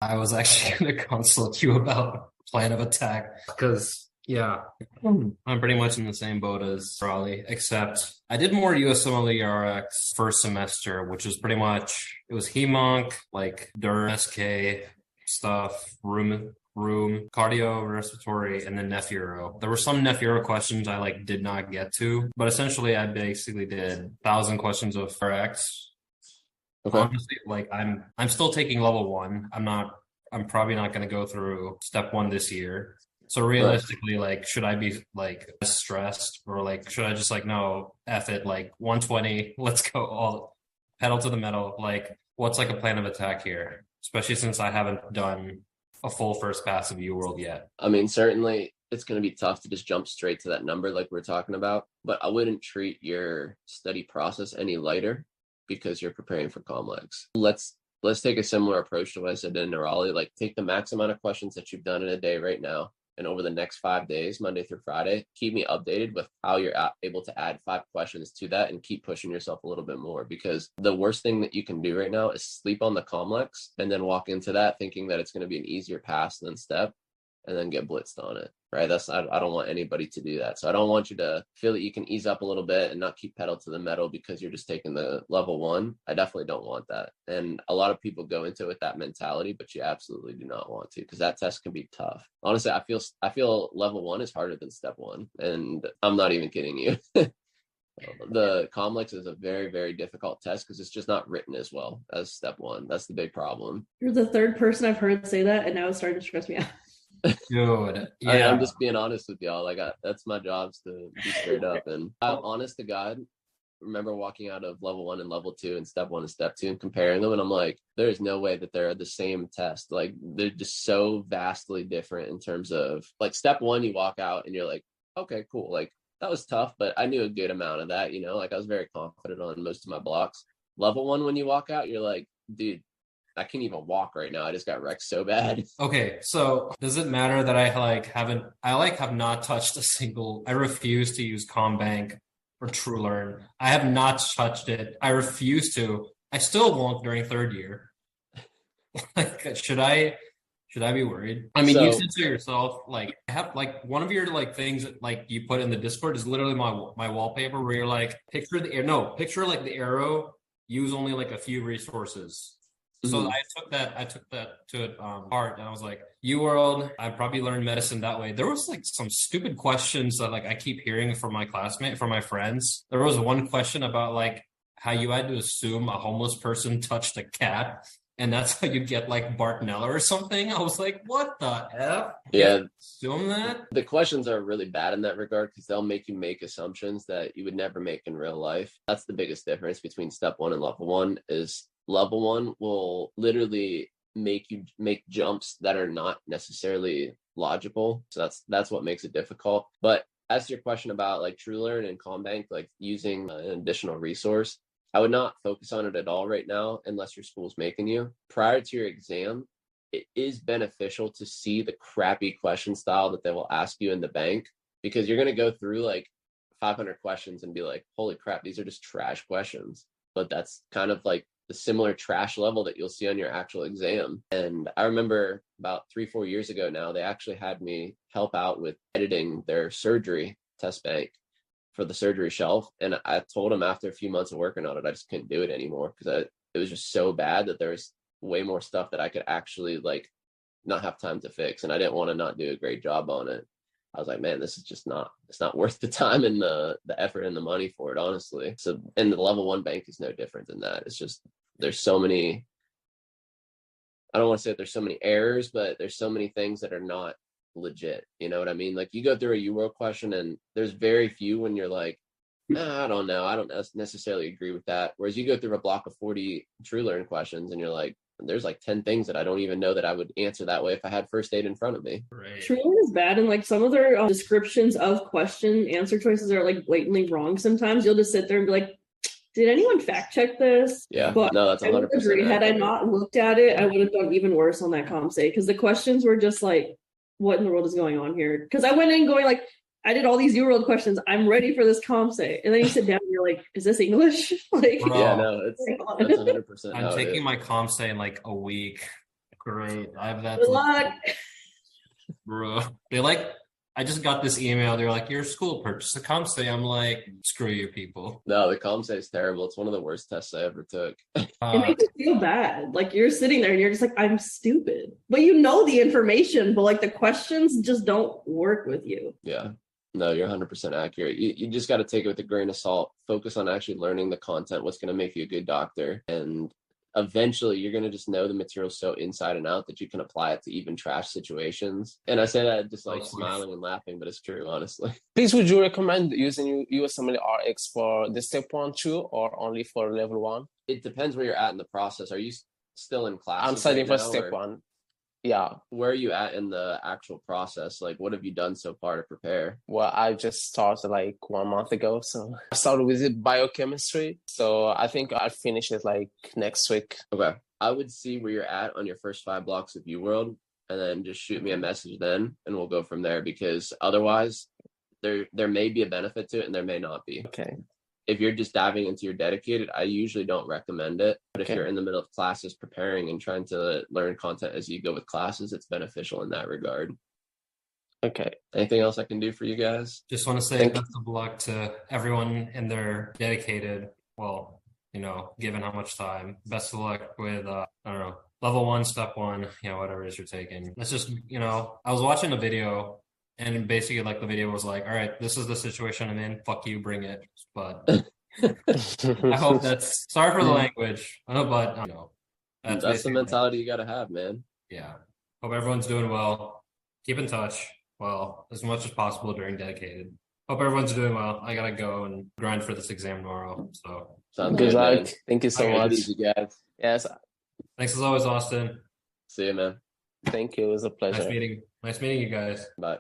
I was actually going to consult you about plan of attack because, yeah, I'm pretty much in the same boat as Raleigh, except I did more USMLE RX first semester, which was pretty much, it was HEMONC, like DER, SK stuff, room, cardio, respiratory, and then Nephuro. There were some Nephuro questions I like did not get to, but essentially I basically did 1,000 questions of RX. Okay. Honestly, like I'm still taking level one. I'm probably not going to go through step one this year. So Right. realistically, like, should I be like stressed or like, should I just like, no, F it, like 120, let's go all pedal to the metal. Like, what's like a plan of attack here? Especially since I haven't done a full first pass of UWorld yet. I mean, certainly it's going to be tough to just jump straight to that number like we're talking about, but I wouldn't treat your study process any lighter because you're preparing for COMLEX. Let's take a similar approach to what I said in Raleigh. Like, take the max amount of questions that you've done in a day right now, and over the next 5 days, Monday through Friday, keep me updated with how you're able to add 5 questions to that and keep pushing yourself a little bit more. Because the worst thing that you can do right now is sleep on the COMLEX and then walk into that thinking that it's going to be an easier pass than step and then get blitzed on it. Right. I don't want anybody to do that. So I don't want you to feel that you can ease up a little bit and not keep pedal to the metal because you're just taking the level one. I definitely don't want that. And a lot of people go into it with that mentality, but you absolutely do not want to, because that test can be tough. Honestly, I feel level one is harder than step one. And I'm not even kidding you. The COMLEX is a very, very difficult test because it's just not written as well as step one. That's the big problem. You're the third person I've heard say that, and now it's starting to stress me out. Dude, I'm yeah. just being honest with y'all. Like, that's my job, is to be straight up. And I'm honest to God, remember walking out of level one and level two and step one and step two and comparing them. And I'm like, there's no way that they're the same test. Like, they're just so vastly different in terms of, like, step one, you walk out and you're like, okay, cool. Like, that was tough, but I knew a good amount of that, like I was very confident on most of my blocks. Level one, when you walk out, you're like, dude, I can't even walk right now. I just got wrecked so bad. Okay, so does it matter that I have not touched a single, I refuse to use COMBank or TrueLearn. I have not touched it. I refuse to. I still won't during third year. Like, should I be worried? I mean, you said to yourself, like, I have like one of your like things that like you put in the Discord is literally my wallpaper where you're like, picture like the arrow, use only like a few resources. So I took that to heart, and I was like, UWorld, I probably learned medicine that way. There was like some stupid questions that like I keep hearing from my friends. There was one question about like how you had to assume a homeless person touched a cat, and that's how you get like Bartonella or something. I was like, what the F? Yeah. Assume that? The questions are really bad in that regard because they'll make you make assumptions that you would never make in real life. That's the biggest difference between step one and level one. Is level one will literally make you make jumps that are not necessarily logical. So that's what makes it difficult. But as to your question about like TrueLearn and COMBank, like using an additional resource, I would not focus on it at all right now unless your school's making you. Prior to your exam, it is beneficial to see the crappy question style that they will ask you in the bank, because you're going to go through like 500 questions and be like, holy crap, these are just trash questions. But that's kind of like the similar trash level that you'll see on your actual exam. And I remember about 3-4 years ago now, they actually had me help out with editing their surgery test bank for the surgery shelf. And I told them after a few months of working on it, I just couldn't do it anymore because it was just so bad that there was way more stuff that I could actually like not have time to fix. And I didn't want to not do a great job on it. I was like, man, this is just it's not worth the time and the effort and the money for it, honestly. So, and the level one bank is no different than that. It's just, there's so many, I don't want to say that there's so many errors, but there's so many things that are not legit. You know what I mean? Like, you go through a UWorld question and there's very few when you're like, I don't know, I don't necessarily agree with that. Whereas you go through a block of 40 TrueLearn questions and you're like, there's like 10 things that I don't even know that I would answer that way if I had first aid in front of me. Right. TrueLearn is bad, and like some of their descriptions of question answer choices are like blatantly wrong. Sometimes you'll just sit there and be like, did anyone fact check this? Yeah, but no, that's 100%. I would agree. Had I not looked at it, I would have done even worse on that ComState, because the questions were just like, what in the world is going on here? Because I went in going like, I did all these UWorld questions. I'm ready for this ComState. And then you sit down and you're like, is this English? Like, Bro, yeah, no, that's 100%. I'm taking my ComState in like a week. Great. I have that. Good luck. Bro. They like, I just got this email. They're like, your school purchased a ComSci. I'm like, screw you people. No, the ComSci is terrible. It's one of the worst tests I ever took. It makes you feel bad. Like you're sitting there and you're just like, I'm stupid. But you know the information, but like the questions just don't work with you. Yeah. No, you're 100% accurate. You just got to take it with a grain of salt. Focus on actually learning the content, what's going to make you a good doctor. And eventually you're going to just know the material so inside and out that you can apply it to even trash situations. And I say that just like smiling and laughing, but it's true, honestly. Please, would you recommend using USMLE RX for the step 1, 2, or only for level 1? It depends where you're at in the process. Are you still in class? I'm studying for step 1. Yeah. Where are you at in the actual process? Like, what have you done so far to prepare? Well, I just started like 1 month ago. So I started with biochemistry. So I think I'll finish it like next week. Okay. I would see where you're at on your first 5 blocks of UWorld and then just shoot me a message then and we'll go from there, because otherwise there may be a benefit to it and there may not be. Okay. If you're just diving into your dedicated, I usually don't recommend it. But if you're in the middle of classes preparing and trying to learn content as you go with classes, it's beneficial in that regard. Okay. Anything else I can do for you guys? Just want to say best of luck to everyone in their dedicated, well, you know, given how much time. Best of luck with, I don't know, level 1, step 1, you know, whatever it is you're taking. Let's just, you know, I was watching a video and basically like the video was like, all right, this is the situation I'm in. Fuck you, bring it. But I hope that's, sorry for the language, but you know, that's the mentality you got to have, man. Yeah. Hope everyone's doing well. Keep in touch. Well, as much as possible during dedicated. Hope everyone's doing well. I gotta go and grind for this exam tomorrow. So good luck. Thank you so much. Easy, guys. Yes. Thanks as always, Austin. See you, man. Thank you. It was a pleasure. Nice meeting you guys. Bye.